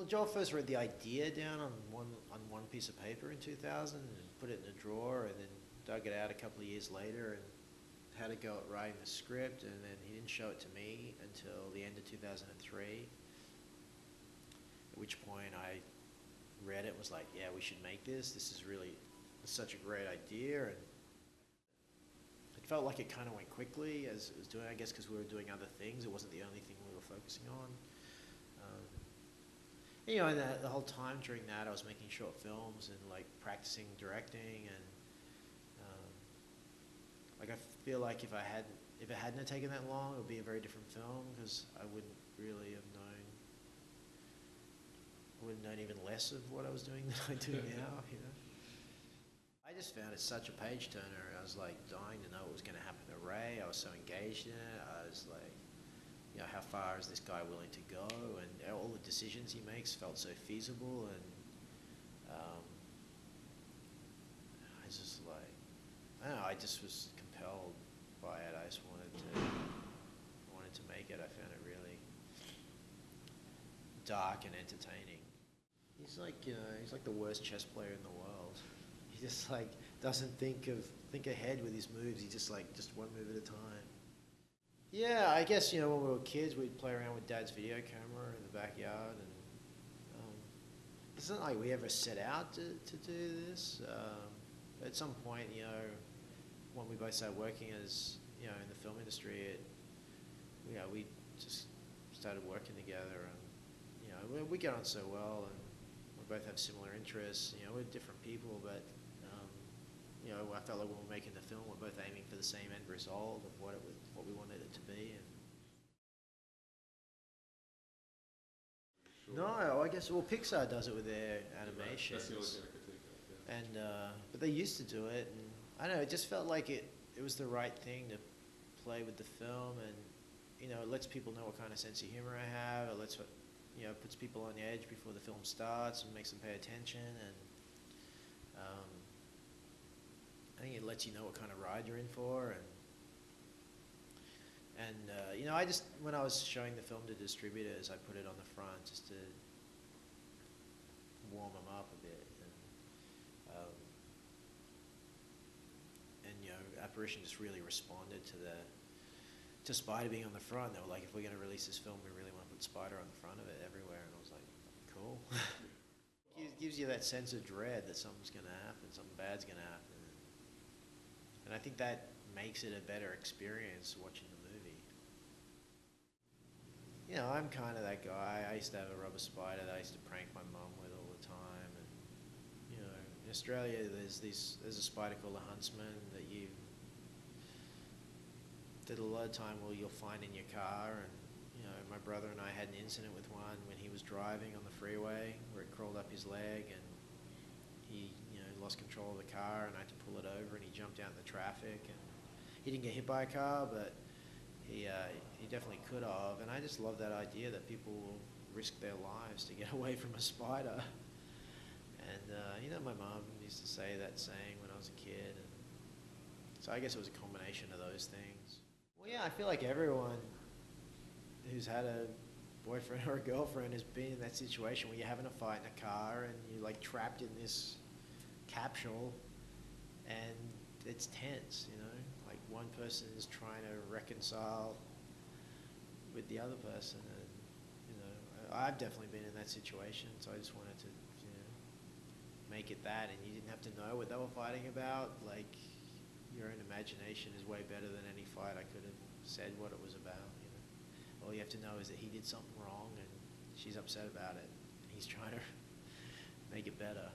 Well, Joel first wrote the idea down on one piece of paper in 2000 and put it in a drawer, and then dug it out a couple of years later and had a go at writing the script, and then he didn't show it to me until the end of 2003, at which point I read it and was like, yeah, we should make this. This is really such a great idea. And it felt like it kind of went quickly as it was doing, I guess because we were doing other things. It wasn't the only thing we were focusing on. You know, and the whole time during that, I was making short films and like practicing directing, and like I feel like if it hadn't taken that long, it would be a very different film, because I wouldn't really have known. I would have known even less of what I was doing than I do now. You know, I just found it such a page turner. I was like dying to know what was going to happen to Ray. I was so engaged in it. I was like, you know, how far is this guy willing to go, and all the decisions he makes felt so feasible, and I just like, I don't know, I just was compelled by it. I just wanted to make it. I found it really dark and entertaining. He's like, you know, he's like the worst chess player in the world. He just like doesn't think ahead with his moves. He just one move at a time. Yeah, I guess, you know, when we were kids, we'd play around with Dad's video camera in the backyard, and it's not like we ever set out to do this. At some point, you know, when we both started working as, you know, in the film industry, we just started working together, and, you know, we get on so well, and we both have similar interests. You know, we're different people, but you know, I felt like when we were making the film, we're both aiming for the same end result of what we wanted it to be. And sure. No, I guess, well, Pixar does it with their animations. That's the only thing I could think of, yeah. And but they used to do it, and I don't know, it just felt like it was the right thing to play with the film, and, you know, it lets people know what kind of sense of humor I have. It lets, you know, puts people on the edge before the film starts and makes them pay attention, and I think it lets you know what kind of ride you're in for, and you know, when I was showing the film to distributors, I put it on the front just to warm them up a bit, and you know, Apparition just really responded to Spider being on the front. They were like, if we're going to release this film, we really want to put Spider on the front of it everywhere, and I was like, cool. It gives you that sense of dread that something's going to happen, something bad's going to happen. And I think that makes it a better experience watching the movie. You know, I'm kind of that guy. I used to have a rubber spider that I used to prank my mum with all the time. And, you know, in Australia, there's a spider called a huntsman that a lot of time you'll find in your car. And, you know, my brother and I had an incident with one when he was driving on the freeway where it crawled up his leg, and he, you know, lost control of the car, and I had to pull it over, and he jumped out in the traffic, and he didn't get hit by a car, but he definitely could have. And I just love that idea that people will risk their lives to get away from a spider. And you know, my mom used to say that saying when I was a kid, and so I guess it was a combination of those things. Well, yeah, I feel like everyone who's had a boyfriend or a girlfriend has been in that situation where you're having a fight in a car and you're like trapped in this capsule, and it's tense, you know, like one person is trying to reconcile with the other person, and, you know, I've definitely been in that situation, so I just wanted to, you know, make it that, and you didn't have to know what they were fighting about. Like, your own imagination is way better than any fight. I could have said what it was about, you know. All you have to know is that he did something wrong and she's upset about it. He's trying to make it better.